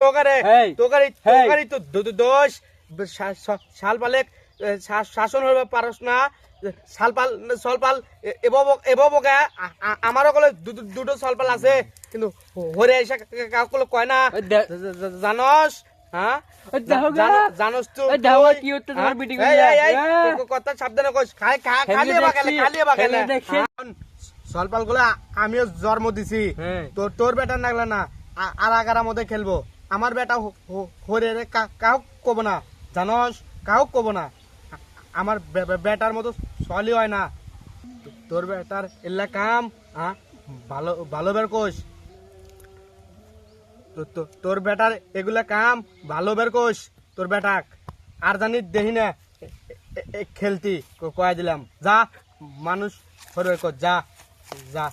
তোকারে এই, তোকারি এই। তোকারি তো দোষ শাল পালে শাসন হইবে পারস না শালপাল সলপাল এবকে আমারও কলে দুটো সলপাল আছে কিন্তু হরে এসে কাউকে কয় না জানস হ্যাঁ জানস কি হচ্ছে তোমার বিটিং কথা সাবধানে কইস খালি বাগালে সলপাল গুলা আমিও জন্ম দিছি তোর বেটা নাগলা না আর আগার মধ্যে খেলবো আমার বেটা হরে রে কাউ কব না জানস কাউ কব না আমার বেটার মতো সলি হয় না তোর বেটার এল্লা কাম ভালো ভালো বের কোষ তোর বেটার এগুলা কাম ভালো বের কোষ তোর বেটাক আর জানি দেখি না খেলতি কয়া দিলাম যা মানুষ যা যা